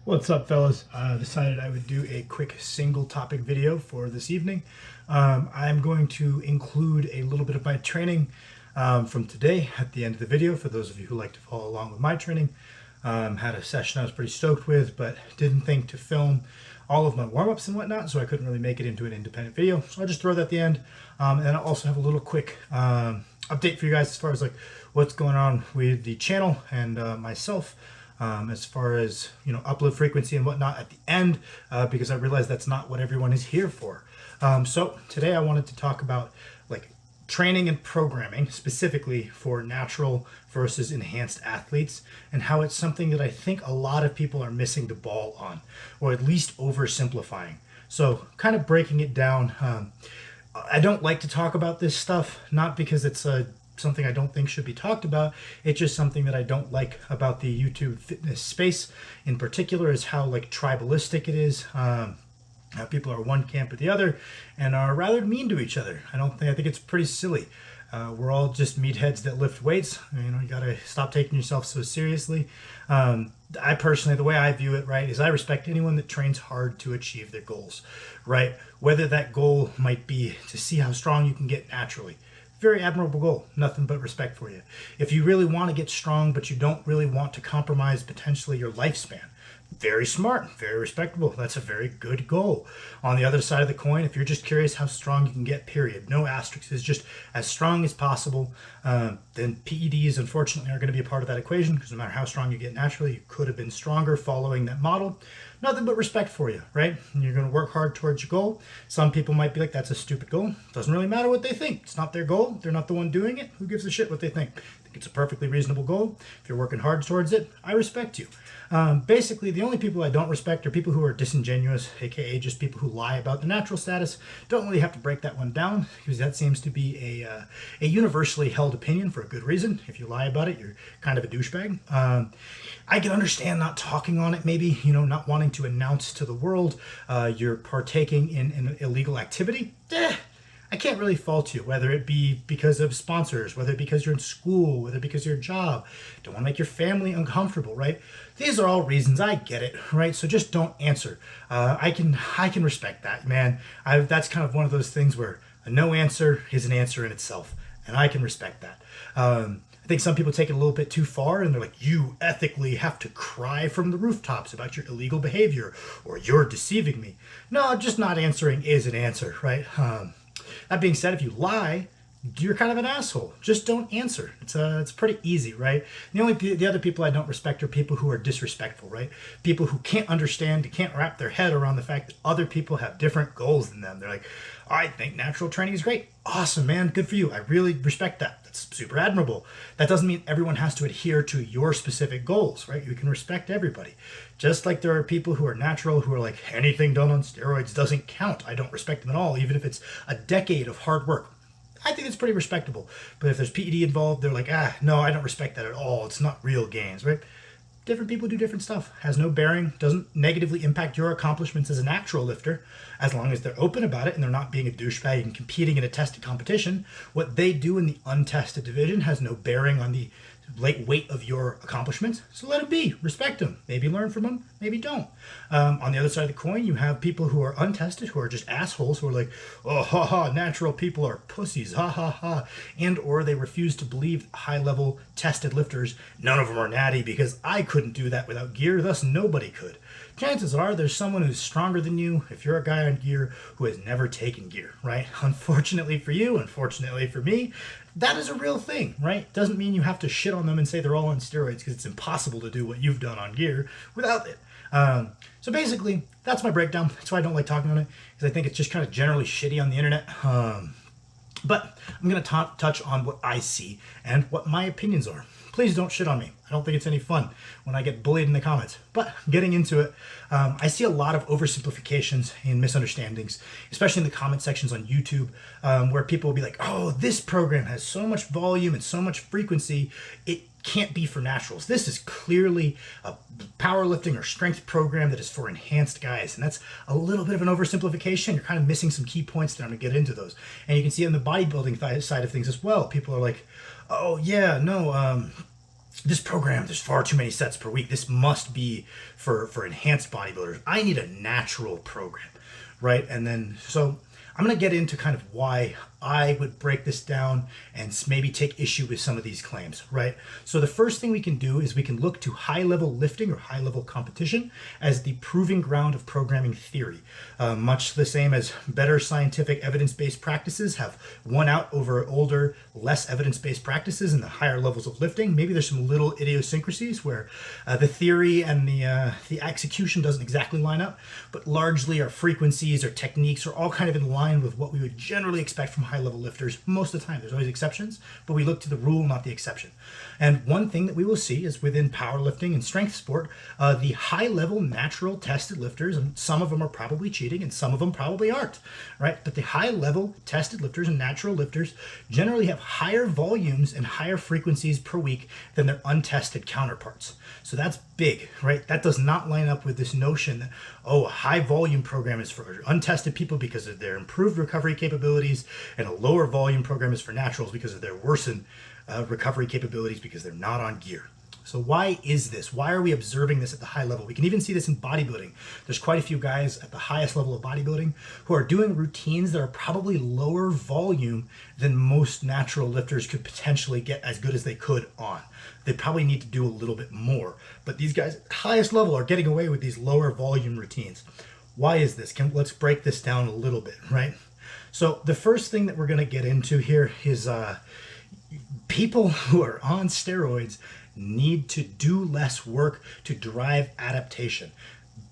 What's up, fellas? Decided I would do a quick single topic video for this evening. I'm going to include a little bit of my training from today at the end of the video for those of you who like to follow along with my training. Had a session I was pretty stoked with, but didn't think to film all of my warm-ups and whatnot, so I couldn't really make it into an independent video. So I'll just throw that at the end. And I'll also have a little quick update for you guys as far as like what's going on with the channel and myself. As far as, upload frequency and whatnot at the end, because I realize that's not what everyone is here for. So today I wanted to talk about like training and programming specifically for natural versus enhanced athletes, and how it's something that I think a lot of people are missing the ball on, or at least oversimplifying. So kind of breaking it down. I don't like to talk about this stuff, not because it's something I don't think should be talked about. It's just something that I don't like about the YouTube fitness space in particular, is how like tribalistic it is. How people are one camp or the other and are rather mean to each other. I think it's pretty silly. We're all just meatheads that lift weights. You gotta stop taking yourself so seriously. I personally, the way I view it, right, is I respect anyone that trains hard to achieve their goals, right? Whether that goal might be to see how strong you can get naturally. Very admirable goal. Nothing but respect for you. If you really want to get strong, but you don't really want to compromise potentially your lifespan, very smart, very respectable. That's a very good goal. On the other side of the coin, if you're just curious how strong you can get, period, no asterisks, is just as strong as possible, then PEDs unfortunately are going to be a part of that equation, because no matter how strong you get naturally, you could have been stronger following that model. Nothing but respect for you, right? And you're going to work hard towards your goal. Some people might be like, that's a stupid goal. Doesn't really matter what they think. It's not their goal. They're not the one doing it. Who gives a shit what they think? I think it's a perfectly reasonable goal. If you're working hard towards it, I respect you. Basically, the only people I don't respect are people who are disingenuous, aka just people who lie about the natural status. Don't really have to break that one down, because that seems to be a universally held opinion for a good reason. If you lie about it, you're kind of a douchebag. I can understand not talking on it, maybe, not wanting to announce to the world you're partaking in an illegal activity. I can't really fault you, whether it be because of sponsors, whether it be because you're in school, whether it be because of your job, don't want to make your family uncomfortable, right? These are all reasons. I get it, right? So just don't answer. I can respect that, man. That's kind of one of those things where a no answer is an answer in itself, and I can respect that. I think some people take it a little bit too far, and they're like, you ethically have to cry from the rooftops about your illegal behavior, or you're deceiving me. No, just not answering is an answer, right? That being said, if you lie, you're kind of an asshole. Just don't answer. It's pretty easy, right? The other people I don't respect are people who are disrespectful, right? People who can't understand, can't wrap their head around the fact that other people have different goals than them. They're like, I think natural training is great. Awesome, man. Good for you. I really respect that. That's super admirable. That doesn't mean everyone has to adhere to your specific goals, right? You can respect everybody. Just like there are people who are natural, who are like, anything done on steroids doesn't count. I don't respect them at all, even if it's a decade of hard work. I think it's pretty respectable. But if there's PED involved, they're like, no, I don't respect that at all. It's not real gains, right? Different people do different stuff. Has no bearing, doesn't negatively impact your accomplishments as a natural lifter, as long as they're open about it and they're not being a douchebag and competing in a tested competition. What they do in the untested division has no bearing on the weight of your accomplishments, so let them be. Respect them. Maybe learn from them, maybe don't. On the other side of the coin, you have people who are untested, who are just assholes, who are like, oh, ha ha, natural people are pussies, ha ha ha, and or they refuse to believe high-level tested lifters, none of them are natty because I couldn't do that without gear, thus nobody could. Chances are there's someone who's stronger than you, if you're a guy on gear, who has never taken gear, right? Unfortunately for you, unfortunately for me, that is a real thing, right? Doesn't mean you have to shit on them and say they're all on steroids, because it's impossible to do what you've done on gear without it. So basically, that's my breakdown. That's why I don't like talking on it, because I think it's just kind of generally shitty on the internet. But I'm going to touch on what I see and what my opinions are. Please don't shit on me. I don't think it's any fun when I get bullied in the comments. But getting into it, I see a lot of oversimplifications and misunderstandings, especially in the comment sections on YouTube, where people will be like, oh, this program has so much volume and so much frequency, it can't be for naturals. This is clearly a powerlifting or strength program that is for enhanced guys. And that's a little bit of an oversimplification. You're kind of missing some key points that I'm going to get into those. And you can see on the bodybuilding side of things as well. People are like, oh, yeah, no, this program, there's far too many sets per week. This must be for enhanced bodybuilders. I need a natural program, right? And then, so I'm going to get into kind of why I would break this down and maybe take issue with some of these claims, right? So the first thing we can do is we can look to high-level lifting or high-level competition as the proving ground of programming theory. Much the same as better scientific evidence-based practices have won out over older, less evidence-based practices in the higher levels of lifting. Maybe there's some little idiosyncrasies where the theory and the execution doesn't exactly line up, but largely our frequencies or techniques are all kind of in line with what we would generally expect from high-level lifters most of the time. There's always exceptions, but we look to the rule, not the exception. And one thing that we will see is within powerlifting and strength sport, the high-level natural tested lifters, and some of them are probably cheating and some of them probably aren't, right? But the high-level tested lifters and natural lifters generally have higher volumes and higher frequencies per week than their untested counterparts. So that's big, right? That does not line up with this notion that, oh, a high volume program is for untested people because of their improved recovery capabilities, and a lower volume program is for naturals because of their worsened recovery capabilities because they're not on gear. So why is this? Why are we observing this at the high level? We can even see this in bodybuilding. There's quite a few guys at the highest level of bodybuilding who are doing routines that are probably lower volume than most natural lifters could potentially get as good as they could on. They probably need to do a little bit more. But these guys at the highest level are getting away with these lower volume routines. Why is this? Let's break this down a little bit, right? So the first thing that we're going to get into here is people who are on steroids need to do less work to drive adaptation.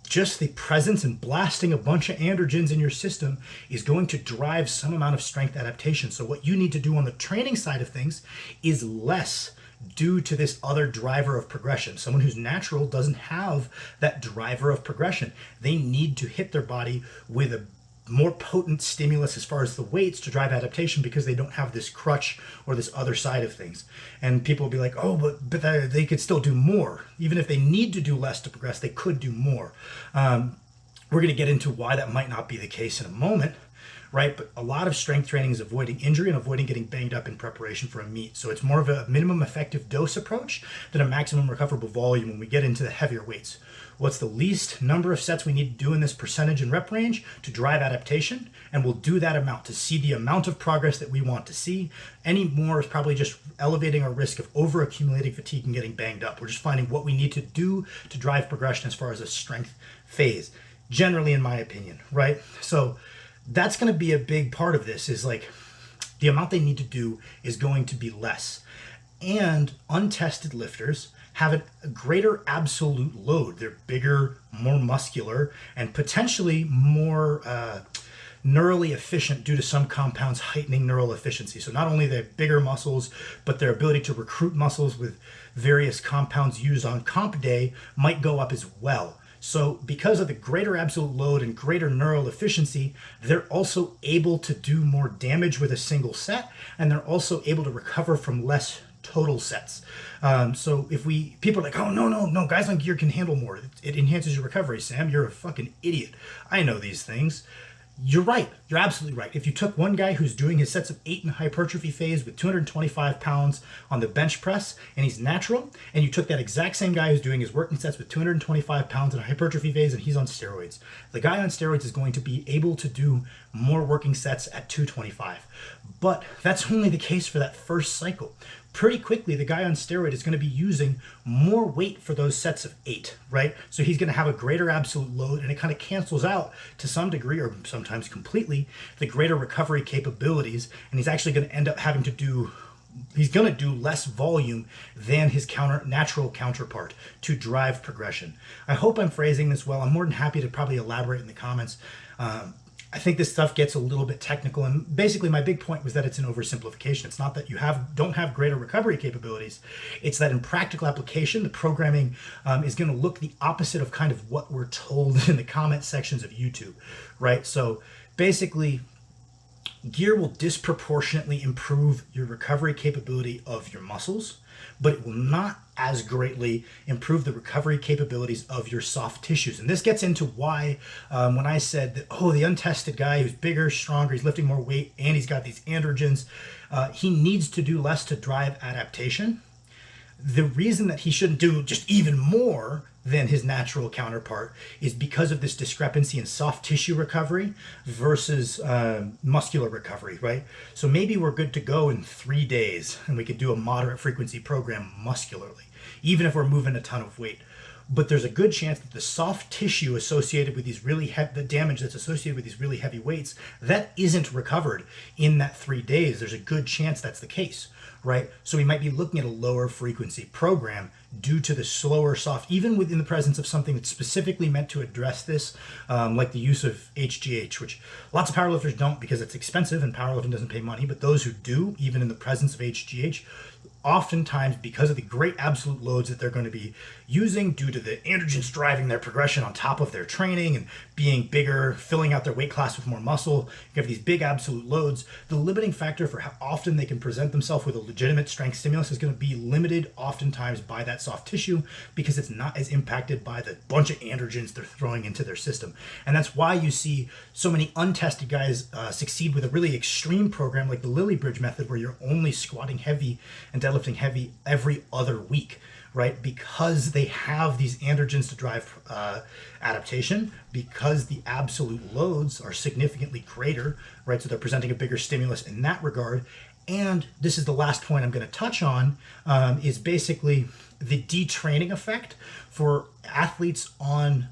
Just the presence and blasting a bunch of androgens in your system is going to drive some amount of strength adaptation. So what you need to do on the training side of things is less due to this other driver of progression. Someone who's natural doesn't have that driver of progression. They need to hit their body with a more potent stimulus as far as the weights to drive adaptation because they don't have this crutch or this other side of things. And people will be like, oh, but they could still do more. Even if they need to do less to progress, they could do more. We're going to get into why that might not be the case in a moment, right? But a lot of strength training is avoiding injury and avoiding getting banged up in preparation for a meet. So it's more of a minimum effective dose approach than a maximum recoverable volume when we get into the heavier weights. What's the least number of sets we need to do in this percentage and rep range to drive adaptation? And we'll do that amount to see the amount of progress that we want to see. Any more is probably just elevating our risk of over accumulating fatigue and getting banged up. We're just finding what we need to do to drive progression as far as a strength phase, generally in my opinion, right? So that's going to be a big part of this, is like the amount they need to do is going to be less. And untested lifters have a greater absolute load. They're bigger, more muscular, and potentially more neurally efficient due to some compounds heightening neural efficiency. So not only their bigger muscles, but their ability to recruit muscles with various compounds used on comp day might go up as well. So because of the greater absolute load and greater neural efficiency, they're also able to do more damage with a single set, and they're also able to recover from less total sets. So if people are like, oh, no, guys on gear can handle more. It enhances your recovery, Sam. You're a fucking idiot. I know these things. You're right. You're absolutely right. If you took one guy who's doing his sets of 8 in hypertrophy phase with 225 pounds on the bench press and he's natural, and you took that exact same guy who's doing his working sets with 225 pounds in a hypertrophy phase and he's on steroids, the guy on steroids is going to be able to do more working sets at 225. But that's only the case for that first cycle. Pretty quickly, the guy on steroid is going to be using more weight for those sets of 8, right? So he's going to have a greater absolute load, and it kind of cancels out to some degree, or sometimes completely, the greater recovery capabilities, and he's actually going to end up having to do less volume than his natural counterpart to drive progression. I hope I'm phrasing this well. I'm more than happy to probably elaborate in the comments. I think this stuff gets a little bit technical, and basically my big point was that it's an oversimplification. It's not that you don't have greater recovery capabilities. It's that in practical application, the programming is going to look the opposite of kind of what we're told in the comment sections of YouTube, right? So basically, gear will disproportionately improve your recovery capability of your muscles, but it will not as greatly improve the recovery capabilities of your soft tissues. And this gets into why when I said that, oh, the untested guy who's bigger, stronger, he's lifting more weight, and he's got these androgens, he needs to do less to drive adaptation. The reason that he shouldn't do just even more than his natural counterpart is because of this discrepancy in soft tissue recovery versus muscular recovery, right? So maybe we're good to go in 3 days and we could do a moderate frequency program muscularly, even if we're moving a ton of weight. But there's a good chance that the soft tissue associated with these the damage that's associated with these really heavy weights, that isn't recovered in that 3 days. There's a good chance that's the case, right? So we might be looking at a lower frequency program due to the slower soft, even within the presence of something that's specifically meant to address this, like the use of HGH, which lots of powerlifters don't because it's expensive and powerlifting doesn't pay money, but those who do, even in the presence of HGH, oftentimes because of the great absolute loads that they're going to be using due to the androgens driving their progression on top of their training and being bigger, filling out their weight class with more muscle, you have these big absolute loads. The limiting factor for how often they can present themselves with a legitimate strength stimulus is going to be limited oftentimes by that soft tissue because it's not as impacted by the bunch of androgens they're throwing into their system. And that's why you see so many untested guys succeed with a really extreme program like the Lily Bridge method, where you're only squatting heavy and deadlifting heavy every other week, right? Because they have these androgens to drive adaptation, because the absolute loads are significantly greater, right? So they're presenting a bigger stimulus in that regard. And this is the last point I'm going to touch on, is basically the detraining effect for athletes on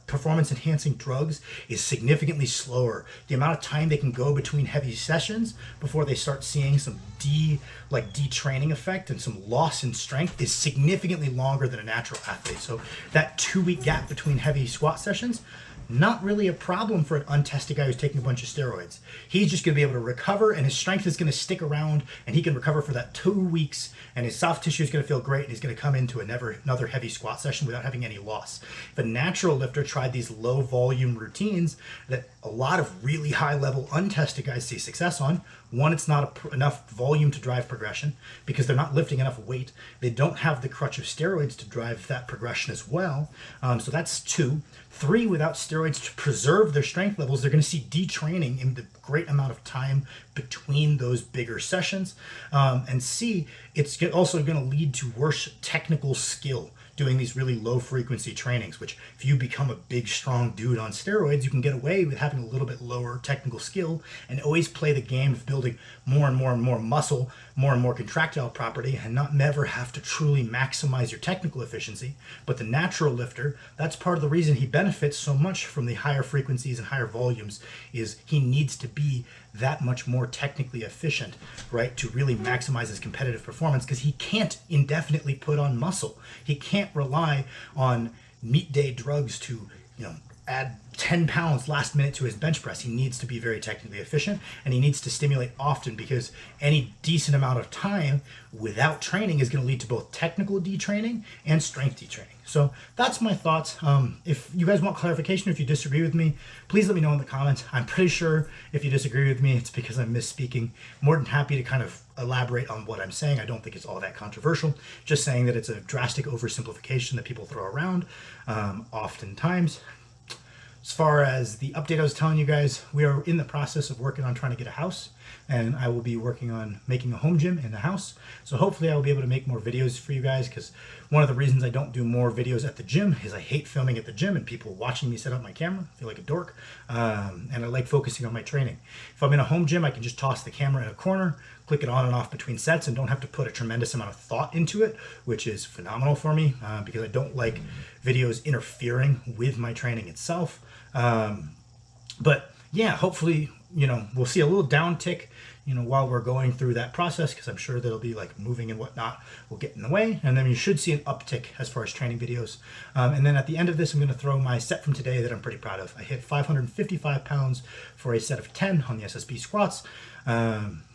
performance enhancing drugs is significantly slower. The amount of time they can go between heavy sessions before they start seeing some detraining effect and some loss in strength is significantly longer than a natural athlete. So that 2-week gap between heavy squat sessions, not really a problem for an untested guy who's taking a bunch of steroids. He's just going to be able to recover, and his strength is going to stick around, and he can recover for that 2 weeks, and his soft tissue is going to feel great, and he's going to come into another heavy squat session without having any loss. If a natural lifter tried these low volume routines that a lot of really high level untested guys see success on, one, it's not enough volume to drive progression because they're not lifting enough weight. They don't have the crutch of steroids to drive that progression as well. So that's 2. 3, without steroids to preserve their strength levels, they're going to see detraining in the great amount of time between those bigger sessions. And C, it's also going to lead to worse technical skill doing these really low frequency trainings, which if you become a big strong dude on steroids, you can get away with having a little bit lower technical skill and always play the game of building more and more and more muscle, more and more contractile property, and not never have to truly maximize your technical efficiency. But the natural lifter, that's part of the reason he benefits so much from the higher frequencies and higher volumes, is he needs to be that much more technically efficient, right, to really maximize his competitive performance, because he can't indefinitely put on muscle. He can't rely on meet day drugs to, add 10 pounds last minute to his bench press. He needs to be very technically efficient, and he needs to stimulate often, because any decent amount of time without training is going to lead to both technical detraining and strength detraining. So that's my thoughts. If you guys want clarification, if you disagree with me, please let me know in the comments. I'm pretty sure if you disagree with me, it's because I'm misspeaking. More than happy to kind of elaborate on what I'm saying. I don't think it's all that controversial. Just saying that it's a drastic oversimplification that people throw around oftentimes. As far as the update I was telling you guys, we are in the process of working on trying to get a house, and I will be working on making a home gym in the house. So hopefully I will be able to make more videos for you guys, because one of the reasons I don't do more videos at the gym is I hate filming at the gym and people watching me set up my camera. I feel like a dork, and I like focusing on my training. If I'm in a home gym, I can just toss the camera in a corner, click it on and off between sets, and don't have to put a tremendous amount of thought into it, which is phenomenal for me, because I don't like videos interfering with my training itself. But yeah, hopefully, we'll see a little downtick, while we're going through that process, because I'm sure that'll be like moving and whatnot will get in the way. And then you should see an uptick as far as training videos. And then at the end of this, I'm going to throw my set from today that I'm pretty proud of. I hit 555 pounds for a set of 10 on the SSB squats.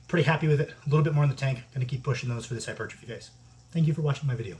Pretty happy with it. A little bit more in the tank. Going to keep pushing those for this hypertrophy phase. Thank you for watching my video.